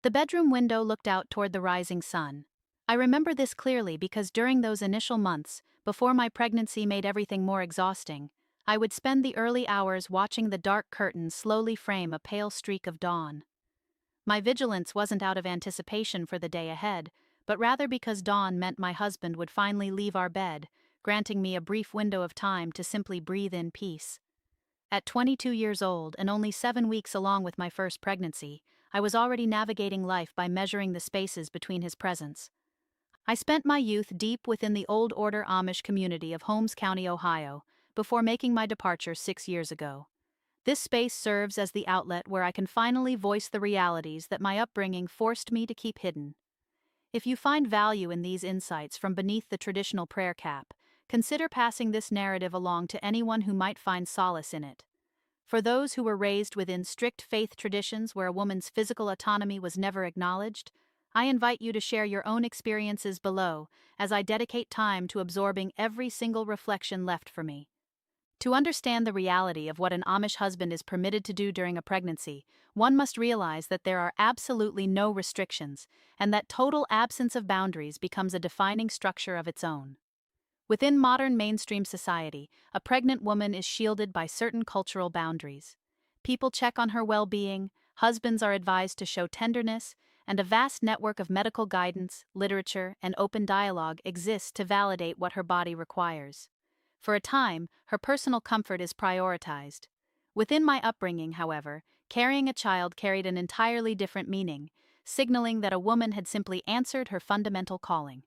The bedroom window looked out toward the rising sun. I remember this clearly because during those initial months, before my pregnancy made everything more exhausting, I would spend the early hours watching the dark curtains slowly frame a pale streak of dawn. My vigilance wasn't out of anticipation for the day ahead, but rather because dawn meant my husband would finally leave our bed, granting me a brief window of time to simply breathe in peace. At 22 years old and only 7 weeks along with my first pregnancy, I was already navigating life by measuring the spaces between his presence. I spent my youth deep within the Old Order Amish community of Holmes County, Ohio, before making my departure 6 years ago. This space serves as the outlet where I can finally voice the realities that my upbringing forced me to keep hidden. If you find value in these insights from beneath the traditional prayer cap, consider passing this narrative along to anyone who might find solace in it. For those who were raised within strict faith traditions where a woman's physical autonomy was never acknowledged, I invite you to share your own experiences below as I dedicate time to absorbing every single reflection left for me. To understand the reality of what an Amish husband is permitted to do during a pregnancy, one must realize that there are absolutely no restrictions, and that total absence of boundaries becomes a defining structure of its own. Within modern mainstream society, a pregnant woman is shielded by certain cultural boundaries. People check on her well-being, husbands are advised to show tenderness, and a vast network of medical guidance, literature, and open dialogue exists to validate what her body requires. For a time, her personal comfort is prioritized. Within my upbringing, however, carrying a child carried an entirely different meaning, signaling that a woman had simply answered her fundamental calling.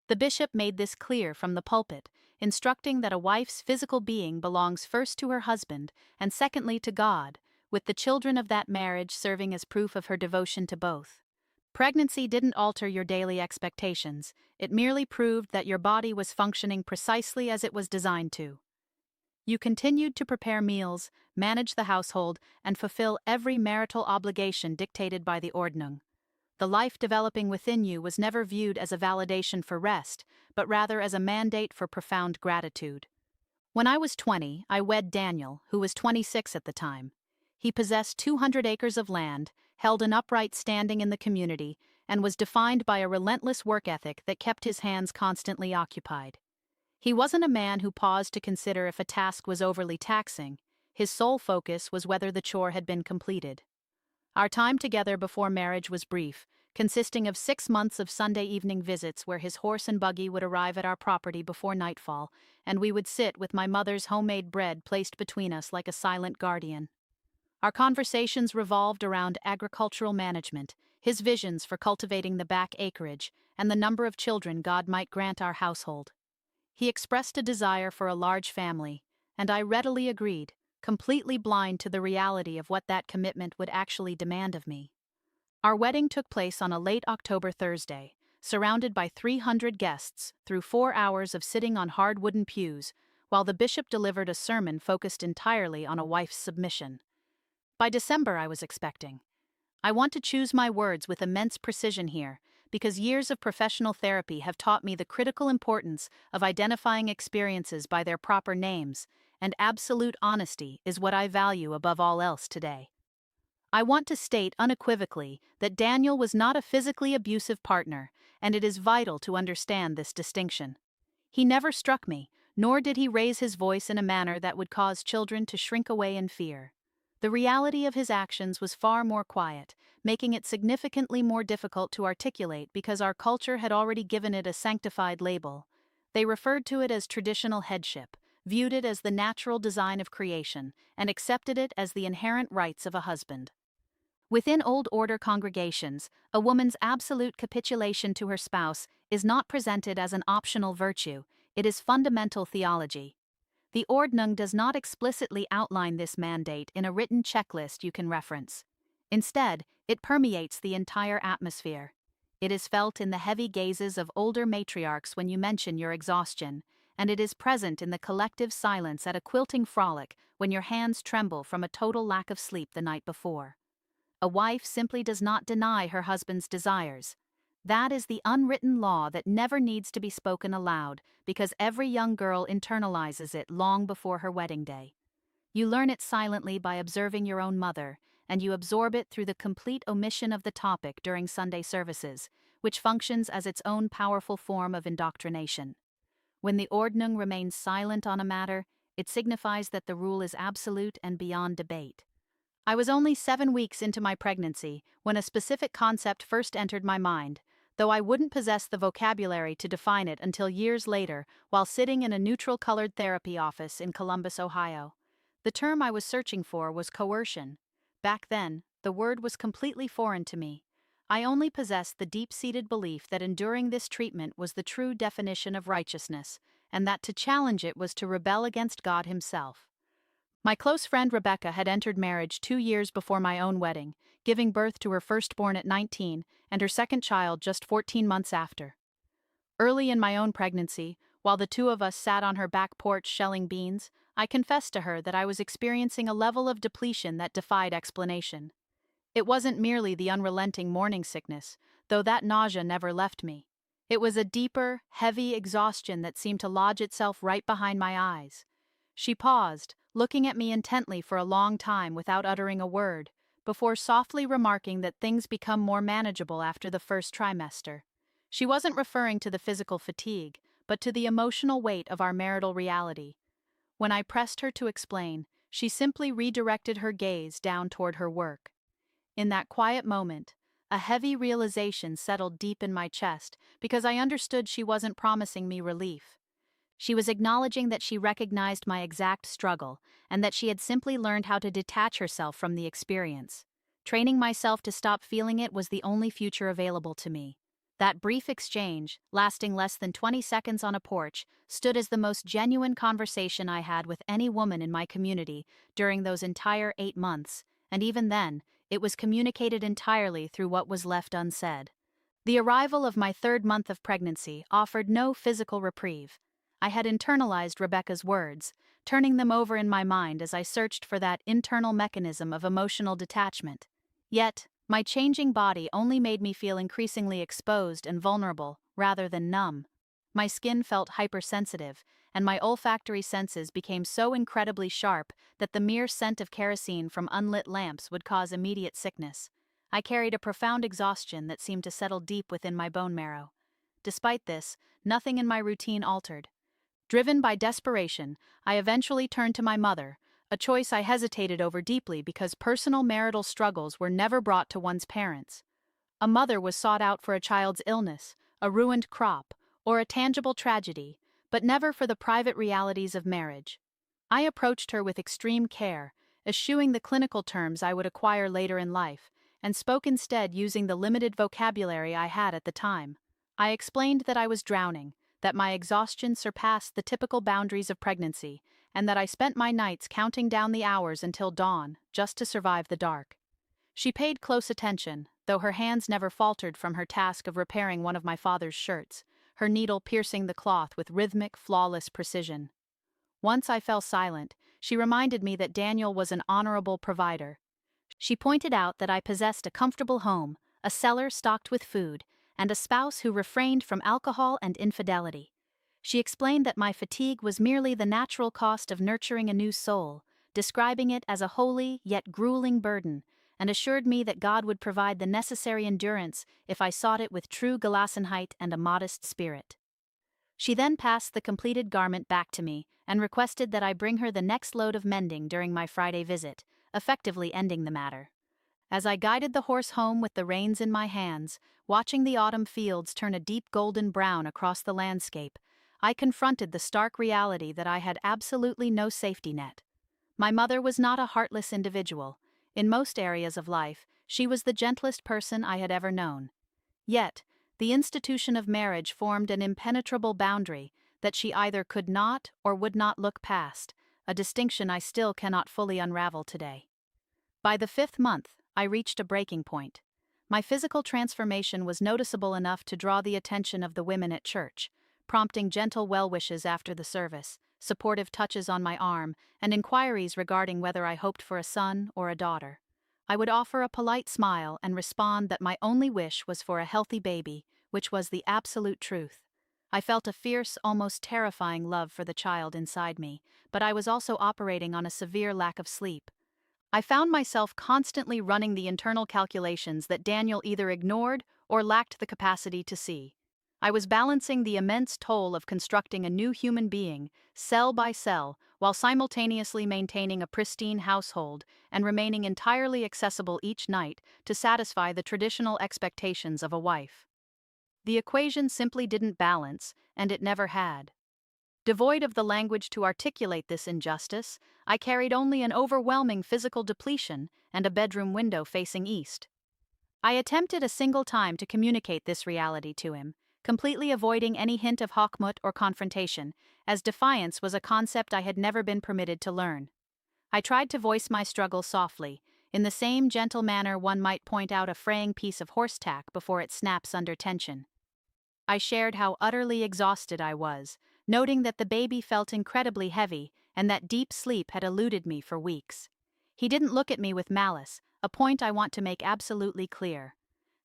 The bishop made this clear from the pulpit, instructing that a wife's physical being belongs first to her husband and secondly to God, with the children of that marriage serving as proof of her devotion to both. Pregnancy didn't alter your daily expectations, it merely proved that your body was functioning precisely as it was designed to. You continued to prepare meals, manage the household, and fulfill every marital obligation dictated by the Ordnung. The life developing within you was never viewed as a validation for rest, but rather as a mandate for profound gratitude. When I was 20, I wed Daniel, who was 26 at the time. He possessed 200 acres of land, held an upright standing in the community, and was defined by a relentless work ethic that kept his hands constantly occupied. He wasn't a man who paused to consider if a task was overly taxing. His sole focus was whether the chore had been completed. Our time together before marriage was brief, consisting of 6 months of Sunday evening visits where his horse and buggy would arrive at our property before nightfall, and we would sit with my mother's homemade bread placed between us like a silent guardian. Our conversations revolved around agricultural management, his visions for cultivating the back acreage, and the number of children God might grant our household. He expressed a desire for a large family, and I readily agreed, completely blind to the reality of what that commitment would actually demand of me. Our wedding took place on a late October Thursday, surrounded by 300 guests through 4 hours of sitting on hard wooden pews, while the bishop delivered a sermon focused entirely on a wife's submission. By December, I was expecting. I want to choose my words with immense precision here, because years of professional therapy have taught me the critical importance of identifying experiences by their proper names, and absolute honesty is what I value above all else today. I want to state unequivocally that Daniel was not a physically abusive partner, and it is vital to understand this distinction. He never struck me, nor did he raise his voice in a manner that would cause children to shrink away in fear. The reality of his actions was far more quiet, making it significantly more difficult to articulate because our culture had already given it a sanctified label. They referred to it as traditional headship, viewed it as the natural design of creation, and accepted it as the inherent rights of a husband. Within Old Order congregations, a woman's absolute capitulation to her spouse is not presented as an optional virtue, it is fundamental theology. The Ordnung does not explicitly outline this mandate in a written checklist you can reference. Instead, it permeates the entire atmosphere. It is felt in the heavy gazes of older matriarchs when you mention your exhaustion, and it is present in the collective silence at a quilting frolic when your hands tremble from a total lack of sleep the night before. A wife simply does not deny her husband's desires. That is the unwritten law that never needs to be spoken aloud, because every young girl internalizes it long before her wedding day. You learn it silently by observing your own mother, and you absorb it through the complete omission of the topic during Sunday services, which functions as its own powerful form of indoctrination. When the Ordnung remains silent on a matter, it signifies that the rule is absolute and beyond debate. I was only 7 weeks into my pregnancy when a specific concept first entered my mind, though I wouldn't possess the vocabulary to define it until years later while sitting in a neutral-colored therapy office in Columbus, Ohio. The term I was searching for was coercion. Back then, the word was completely foreign to me. I only possessed the deep-seated belief that enduring this treatment was the true definition of righteousness, and that to challenge it was to rebel against God Himself. My close friend Rebecca had entered marriage 2 years before my own wedding, giving birth to her firstborn at 19 and her second child just 14 months after. Early in my own pregnancy, while the two of us sat on her back porch shelling beans, I confessed to her that I was experiencing a level of depletion that defied explanation. It wasn't merely the unrelenting morning sickness, though that nausea never left me. It was a deeper, heavy exhaustion that seemed to lodge itself right behind my eyes. She paused, looking at me intently for a long time without uttering a word, before softly remarking that things become more manageable after the first trimester. She wasn't referring to the physical fatigue, but to the emotional weight of our marital reality. When I pressed her to explain, she simply redirected her gaze down toward her work. In that quiet moment, a heavy realization settled deep in my chest because I understood she wasn't promising me relief. She was acknowledging that she recognized my exact struggle and that she had simply learned how to detach herself from the experience. Training myself to stop feeling it was the only future available to me. That brief exchange, lasting less than 20 seconds on a porch, stood as the most genuine conversation I had with any woman in my community during those entire 8 months, and even then, it was communicated entirely through what was left unsaid. The arrival of my 3rd month of pregnancy offered no physical reprieve. I had internalized Rebecca's words, turning them over in my mind as I searched for that internal mechanism of emotional detachment. Yet, my changing body only made me feel increasingly exposed and vulnerable, rather than numb. My skin felt hypersensitive, and my olfactory senses became so incredibly sharp that the mere scent of kerosene from unlit lamps would cause immediate sickness. I carried a profound exhaustion that seemed to settle deep within my bone marrow. Despite this, nothing in my routine altered. Driven by desperation, I eventually turned to my mother, a choice I hesitated over deeply because personal marital struggles were never brought to one's parents. A mother was sought out for a child's illness, a ruined crop, or a tangible tragedy, but never for the private realities of marriage. I approached her with extreme care, eschewing the clinical terms I would acquire later in life, and spoke instead using the limited vocabulary I had at the time. I explained that I was drowning, that my exhaustion surpassed the typical boundaries of pregnancy, and that I spent my nights counting down the hours until dawn, just to survive the dark. She paid close attention, though her hands never faltered from her task of repairing one of my father's shirts, her needle piercing the cloth with rhythmic, flawless precision. Once I fell silent, she reminded me that Daniel was an honorable provider. She pointed out that I possessed a comfortable home, a cellar stocked with food, and a spouse who refrained from alcohol and infidelity. She explained that my fatigue was merely the natural cost of nurturing a new soul, describing it as a holy yet grueling burden, and assured me that God would provide the necessary endurance if I sought it with true Gelassenheit and a modest spirit. She then passed the completed garment back to me and requested that I bring her the next load of mending during my Friday visit, effectively ending the matter. As I guided the horse home with the reins in my hands, watching the autumn fields turn a deep golden brown across the landscape, I confronted the stark reality that I had absolutely no safety net. My mother was not a heartless individual. In most areas of life, she was the gentlest person I had ever known. Yet, the institution of marriage formed an impenetrable boundary that she either could not or would not look past, a distinction I still cannot fully unravel today. By the 5th month, I reached a breaking point. My physical transformation was noticeable enough to draw the attention of the women at church, prompting gentle well-wishes after the service, supportive touches on my arm, and inquiries regarding whether I hoped for a son or a daughter. I would offer a polite smile and respond that my only wish was for a healthy baby, which was the absolute truth. I felt a fierce, almost terrifying love for the child inside me, but I was also operating on a severe lack of sleep. I found myself constantly running the internal calculations that Daniel either ignored or lacked the capacity to see. I was balancing the immense toll of constructing a new human being, cell by cell, while simultaneously maintaining a pristine household and remaining entirely accessible each night to satisfy the traditional expectations of a wife. The equation simply didn't balance, and it never had. Devoid of the language to articulate this injustice, I carried only an overwhelming physical depletion and a bedroom window facing east. I attempted a single time to communicate this reality to him, completely avoiding any hint of Hochmut or confrontation, as defiance was a concept I had never been permitted to learn. I tried to voice my struggle softly, in the same gentle manner one might point out a fraying piece of horsetack before it snaps under tension. I shared how utterly exhausted I was, noting that the baby felt incredibly heavy and that deep sleep had eluded me for weeks. He didn't look at me with malice, a point I want to make absolutely clear.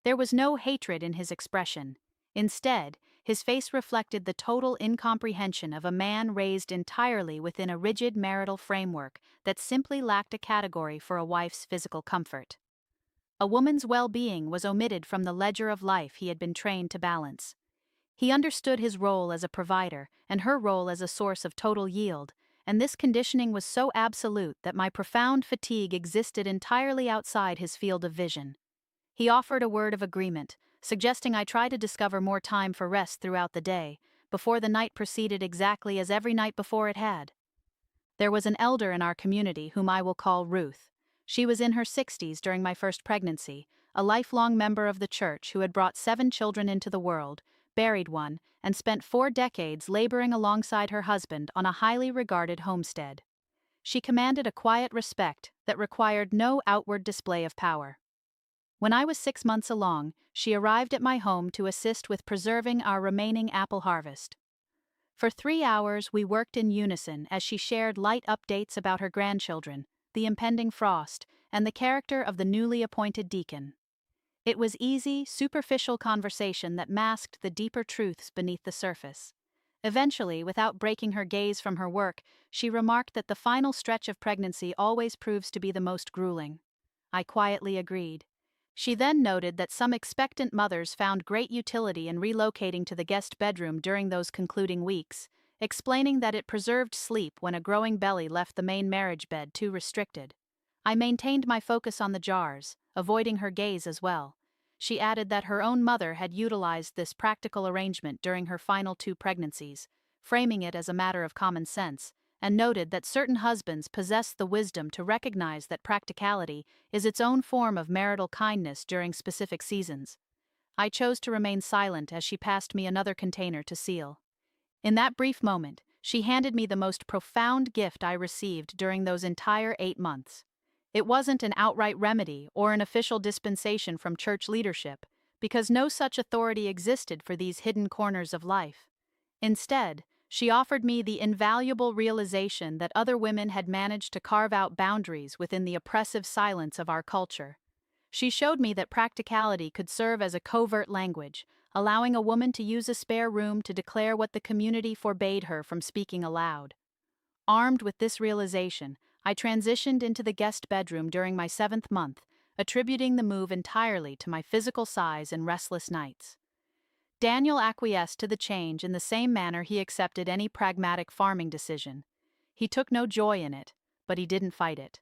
There was no hatred in his expression. Instead, his face reflected the total incomprehension of a man raised entirely within a rigid marital framework that simply lacked a category for a wife's physical comfort. A woman's well-being was omitted from the ledger of life he had been trained to balance. He understood his role as a provider and her role as a source of total yield, and this conditioning was so absolute that my profound fatigue existed entirely outside his field of vision. He offered a word of agreement, suggesting I try to discover more time for rest throughout the day, before the night proceeded exactly as every night before it had. There was an elder in our community whom I will call Ruth. She was in her 60s during my first pregnancy, a lifelong member of the church who had brought 7 children into the world, buried one, and spent 4 decades laboring alongside her husband on a highly regarded homestead. She commanded a quiet respect that required no outward display of power. When I was 6 months along, she arrived at my home to assist with preserving our remaining apple harvest. For 3 hours we worked in unison as she shared light updates about her grandchildren, the impending frost, and the character of the newly appointed deacon. It was easy, superficial conversation that masked the deeper truths beneath the surface. Eventually, without breaking her gaze from her work, she remarked that the final stretch of pregnancy always proves to be the most grueling. I quietly agreed. She then noted that some expectant mothers found great utility in relocating to the guest bedroom during those concluding weeks, explaining that it preserved sleep when a growing belly left the main marriage bed too restricted. I maintained my focus on the jars, avoiding her gaze as well. She added that her own mother had utilized this practical arrangement during her final 2 pregnancies, framing it as a matter of common sense, and noted that certain husbands possess the wisdom to recognize that practicality is its own form of marital kindness during specific seasons. I chose to remain silent as she passed me another container to seal. In that brief moment, she handed me the most profound gift I received during those entire 8 months. It wasn't an outright remedy or an official dispensation from church leadership, because no such authority existed for these hidden corners of life. Instead, she offered me the invaluable realization that other women had managed to carve out boundaries within the oppressive silence of our culture. She showed me that practicality could serve as a covert language, allowing a woman to use a spare room to declare what the community forbade her from speaking aloud. Armed with this realization, I transitioned into the guest bedroom during my 7th month, attributing the move entirely to my physical size and restless nights. Daniel acquiesced to the change in the same manner he accepted any pragmatic farming decision. He took no joy in it, but he didn't fight it.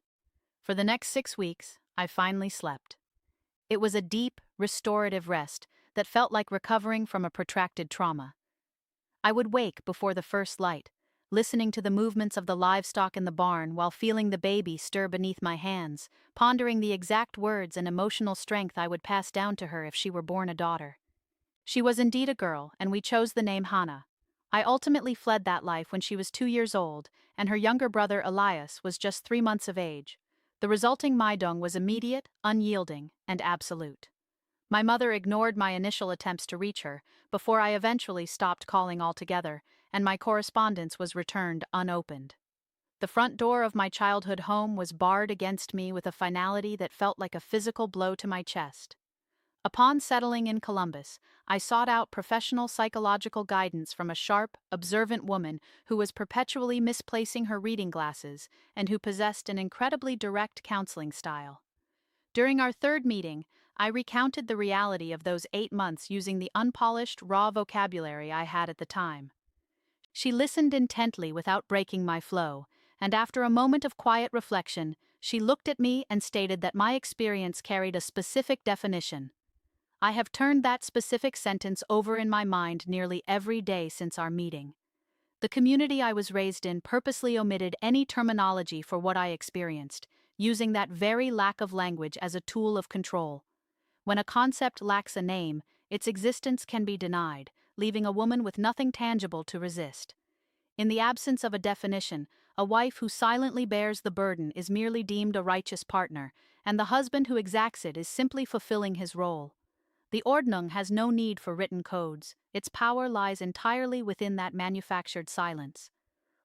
For the next 6 weeks, I finally slept. It was a deep, restorative rest that felt like recovering from a protracted trauma. I would wake before the first light, listening to the movements of the livestock in the barn while feeling the baby stir beneath my hands, pondering the exact words and emotional strength I would pass down to her if she were born a daughter. She was indeed a girl, and we chose the name Hannah. I ultimately fled that life when she was 2 years old, and her younger brother Elias was just 3 months of age. The resulting Meidung was immediate, unyielding, and absolute. My mother ignored my initial attempts to reach her, before I eventually stopped calling altogether, and my correspondence was returned unopened. The front door of my childhood home was barred against me with a finality that felt like a physical blow to my chest. Upon settling in Columbus, I sought out professional psychological guidance from a sharp, observant woman who was perpetually misplacing her reading glasses and who possessed an incredibly direct counseling style. During our third meeting, I recounted the reality of those 8 months using the unpolished, raw vocabulary I had at the time. She listened intently without breaking my flow, and after a moment of quiet reflection, she looked at me and stated that my experience carried a specific definition. I have turned that specific sentence over in my mind nearly every day since our meeting. The community I was raised in purposely omitted any terminology for what I experienced, using that very lack of language as a tool of control. When a concept lacks a name, its existence can be denied, leaving a woman with nothing tangible to resist. In the absence of a definition, a wife who silently bears the burden is merely deemed a righteous partner, and the husband who exacts it is simply fulfilling his role. The Ordnung has no need for written codes, its power lies entirely within that manufactured silence.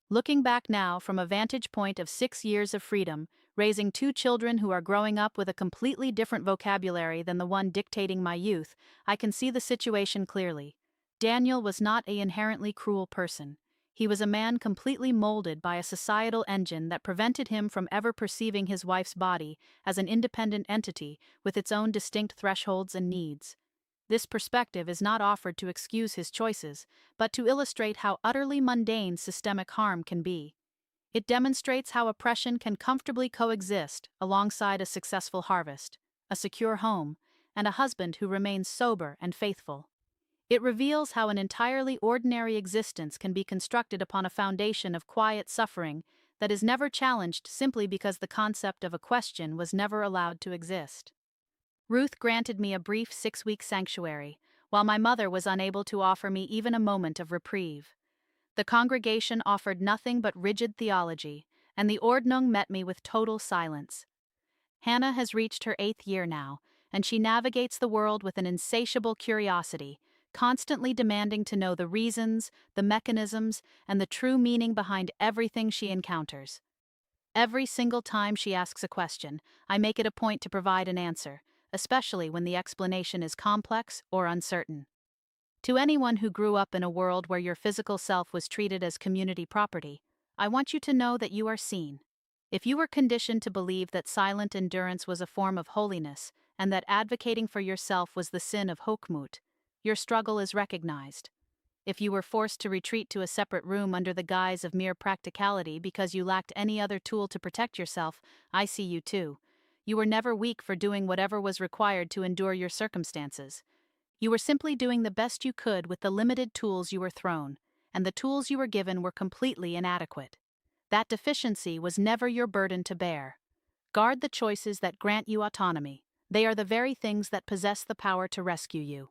Looking back now from a vantage point of 6 years of freedom, raising two children who are growing up with a completely different vocabulary than the one dictating my youth, I can see the situation clearly. Daniel was not an inherently cruel person. He was a man completely molded by a societal engine that prevented him from ever perceiving his wife's body as an independent entity with its own distinct thresholds and needs. This perspective is not offered to excuse his choices, but to illustrate how utterly mundane systemic harm can be. It demonstrates how oppression can comfortably coexist alongside a successful harvest, a secure home, and a husband who remains sober and faithful. It reveals how an entirely ordinary existence can be constructed upon a foundation of quiet suffering that is never challenged simply because the concept of a question was never allowed to exist. Ruth granted me a brief 6-week sanctuary, while my mother was unable to offer me even a moment of reprieve. The congregation offered nothing but rigid theology, and the Ordnung met me with total silence. Hannah has reached her 8th year now, and she navigates the world with an insatiable curiosity, constantly demanding to know the reasons, the mechanisms, and the true meaning behind everything she encounters. Every single time she asks a question, I make it a point to provide an answer, especially when the explanation is complex or uncertain. To anyone who grew up in a world where your physical self was treated as community property, I want you to know that you are seen. If you were conditioned to believe that silent endurance was a form of holiness, and that advocating for yourself was the sin of Hochmut, your struggle is recognized. If you were forced to retreat to a separate room under the guise of mere practicality because you lacked any other tool to protect yourself, I see you too. You were never weak for doing whatever was required to endure your circumstances. You were simply doing the best you could with the limited tools you were thrown, and the tools you were given were completely inadequate. That deficiency was never your burden to bear. Guard the choices that grant you autonomy. They are the very things that possess the power to rescue you.